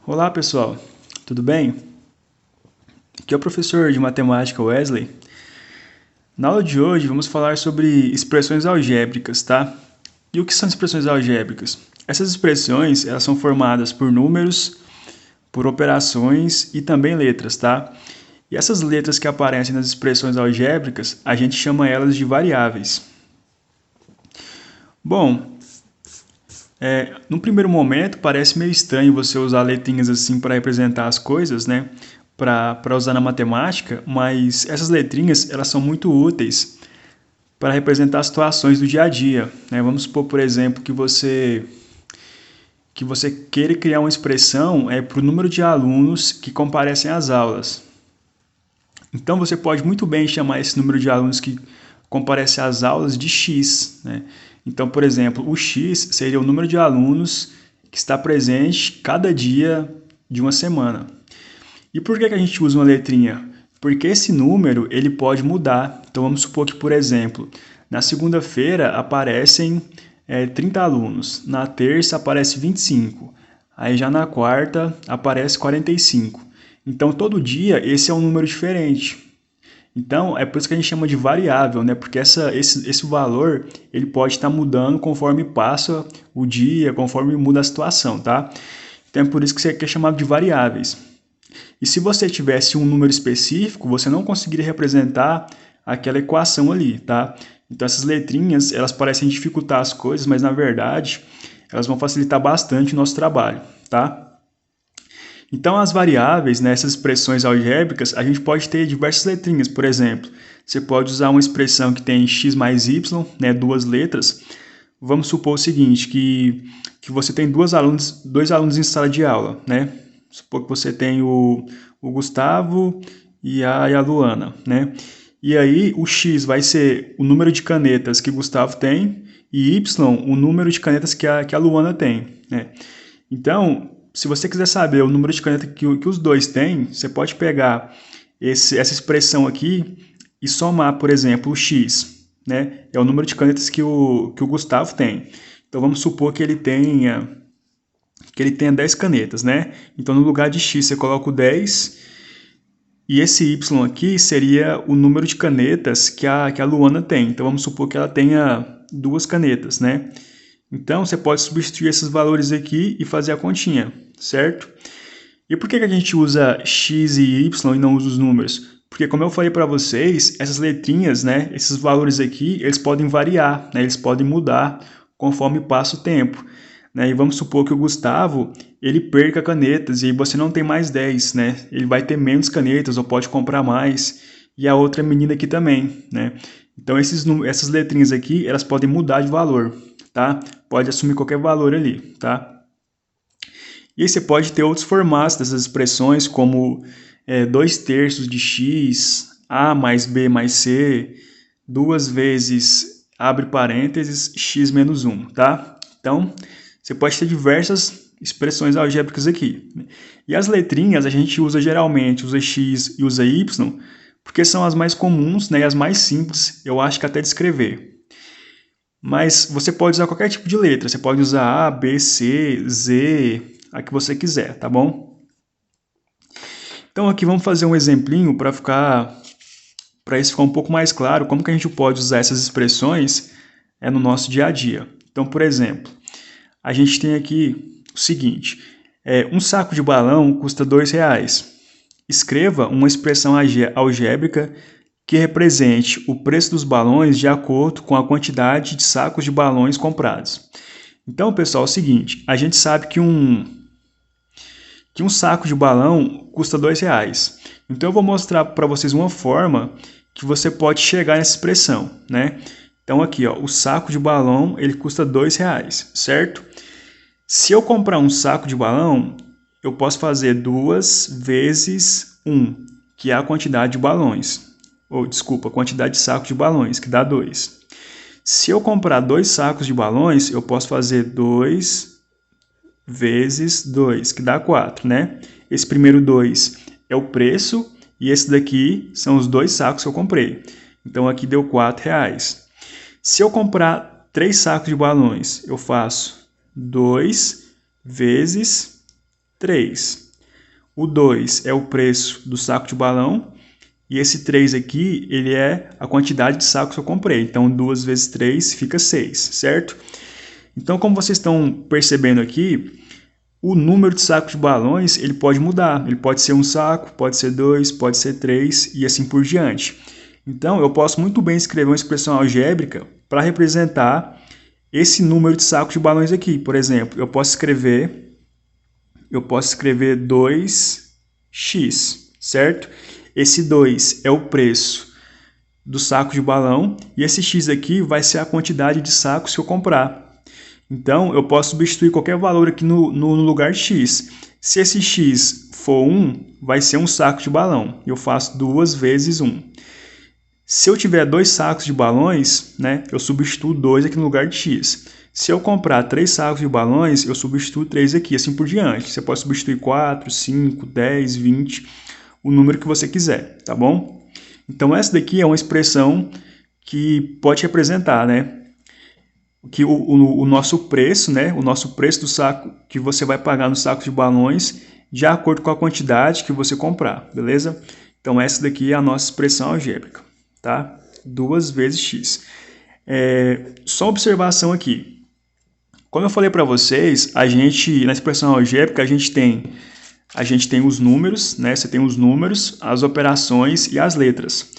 Olá pessoal, tudo bem? Aqui é o professor de matemática Wesley. Na aula de hoje vamos falar sobre expressões algébricas, tá? E o que são expressões algébricas? Essas expressões elas são formadas por números, por operações e também letras, tá? E essas letras que aparecem nas expressões algébricas, a gente chama elas de variáveis. Bom, num primeiro momento parece meio estranho você usar letrinhas assim para representar as coisas, né? Para usar na matemática, mas essas letrinhas elas são muito úteis para representar situações do dia a dia, né? Vamos supor, por exemplo, que você queira criar uma expressão para o número de alunos que comparecem às aulas. Então você pode muito bem chamar esse número de alunos que comparecem às aulas de x, né? Então, por exemplo, o x seria o número de alunos que está presente cada dia de uma semana. E por que a gente usa uma letrinha? Porque esse número ele pode mudar. Então vamos supor que, por exemplo, na segunda-feira aparecem 30 alunos, na terça aparece 25, aí já na quarta aparece 45. Então todo dia esse é um número diferente. Então é por isso que a gente chama de variável, né? Porque esse valor ele pode estar mudando conforme passa o dia, conforme muda a situação, tá? Então é por isso que é chamado de variáveis. E se você tivesse um número específico, você não conseguiria representar aquela equação ali, tá? Então essas letrinhas, elas parecem dificultar as coisas, mas na verdade, elas vão facilitar bastante o nosso trabalho, tá? Então as variáveis, né, essas expressões algébricas, a gente pode ter diversas letrinhas, por exemplo, você pode usar uma expressão que tem x mais y, né, duas letras. Vamos supor o seguinte, que você tem dois alunos em sala de aula, né? Supor que você tem o Gustavo e a Luana, né? E aí o X vai ser o número de canetas que o Gustavo tem e Y o número de canetas que a Luana tem, né? Então, se você quiser saber o número de canetas que os dois têm, você pode pegar essa expressão aqui e somar, por exemplo, o X, né? É o número de canetas que o Gustavo tem. Então vamos supor que ele tenha 10 canetas, né? Então no lugar de X você coloca o 10 e esse Y aqui seria o número de canetas que a Luana tem. Então vamos supor que ela tenha duas canetas, né? Então você pode substituir esses valores aqui e fazer a continha, certo? E por que a gente usa X e Y e não usa os números? Porque como eu falei para vocês, essas letrinhas, né, esses valores aqui, eles podem variar, né, eles podem mudar conforme passa o tempo. Né? E vamos supor que o Gustavo, ele perca canetas e você não tem mais 10, né? Ele vai ter menos canetas ou pode comprar mais. E a outra menina aqui também, né? Então essas letrinhas aqui, elas podem mudar de valor, tá? Pode assumir qualquer valor ali, tá? E aí você pode ter outros formatos dessas expressões, como 2/3 de x, a mais b mais c, 2 vezes, abre parênteses, x menos 1, tá? Então, você pode ter diversas expressões algébricas aqui. E as letrinhas a gente usa geralmente, usa x e usa y, porque são as mais comuns, né, e as mais simples, eu acho que até de escrever. Mas você pode usar qualquer tipo de letra, você pode usar A, B, C, Z, a que você quiser, tá bom? Então aqui vamos fazer um exemplinho para isso ficar um pouco mais claro como que a gente pode usar essas expressões no nosso dia a dia. Então, por exemplo, a gente tem aqui o seguinte, um saco de balão custa R$2. Escreva uma expressão algébrica que represente o preço dos balões de acordo com a quantidade de sacos de balões comprados. Então, pessoal, é o seguinte, a gente sabe que um saco de balão custa R$2. Então eu vou mostrar para vocês uma forma que você pode chegar nessa expressão, né? Então aqui, ó, o saco de balão ele custa R$2, certo? Se eu comprar um saco de balão, eu posso fazer 2 vezes 1, que é a quantidade de balões. Ou, desculpa, a quantidade de sacos de balões, que dá 2. Se eu comprar 2 sacos de balões, eu posso fazer 2 vezes 2, que dá 4, né? Esse primeiro 2 é o preço e esse daqui são os 2 sacos que eu comprei. Então aqui deu R$4. Se eu comprar 3 sacos de balões, eu faço 2 vezes 3. O 2 é o preço do saco de balão. E esse 3 aqui, ele é a quantidade de sacos que eu comprei. Então, 2 vezes 3 fica 6, certo? Então, como vocês estão percebendo aqui, o número de sacos de balões, ele pode mudar. Ele pode ser um saco, pode ser 2, pode ser 3 e assim por diante. Então, eu posso muito bem escrever uma expressão algébrica para representar esse número de sacos de balões aqui. Por exemplo, eu posso escrever 2x, certo? Esse 2 é o preço do saco de balão e esse x aqui vai ser a quantidade de sacos que eu comprar. Então, eu posso substituir qualquer valor aqui no lugar de x. Se esse x for 1, vai ser um saco de balão. Eu faço 2 vezes 1. Se eu tiver 2 sacos de balões, né, eu substituo 2 aqui no lugar de x. Se eu comprar 3 sacos de balões, eu substituo 3 aqui, assim por diante. Você pode substituir 4, 5, 10, 20, o número que você quiser, tá bom? Então, essa daqui é uma expressão que pode representar, né, que o nosso preço, né, o nosso preço do saco que você vai pagar no saco de balões, de acordo com a quantidade que você comprar, beleza? Então, essa daqui é a nossa expressão algébrica, tá? 2 vezes x. Só uma observação aqui. Como eu falei para vocês, na expressão algébrica, a gente tem os números, né? Você tem os números, as operações e as letras.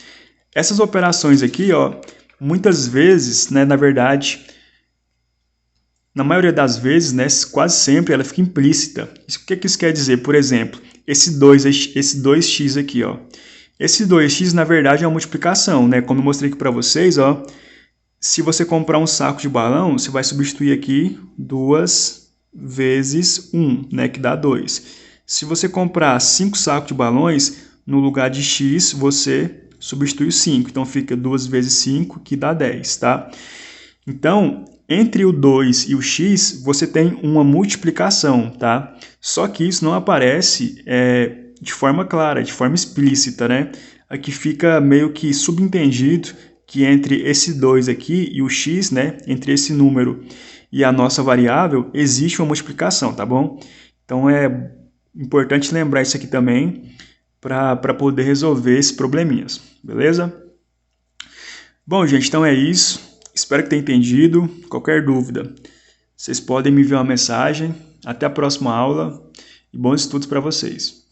Essas operações aqui, ó, muitas vezes, né, na verdade, na maioria das vezes, né, quase sempre, ela fica implícita. O que isso quer dizer? Por exemplo, esse 2x aqui, ó. Esse 2x, na verdade, é uma multiplicação, né? Como eu mostrei aqui para vocês, ó. Se você comprar um saco de balão, você vai substituir aqui 2 vezes 1, né, que dá 2. Se você comprar 5 sacos de balões, no lugar de x, você substitui o 5. Então, fica 2 vezes 5, que dá 10, tá? Então, entre o 2 e o x, você tem uma multiplicação, tá? Só que isso não aparece de forma clara, de forma explícita, né? Aqui fica meio que subentendido que entre esse 2 aqui e o x, né? Entre esse número e a nossa variável, existe uma multiplicação, tá bom? Então, é importante lembrar isso aqui também para poder resolver esses probleminhas, beleza? Bom, gente, então é isso. Espero que tenha entendido. Qualquer dúvida, vocês podem me enviar uma mensagem. Até a próxima aula e bons estudos para vocês.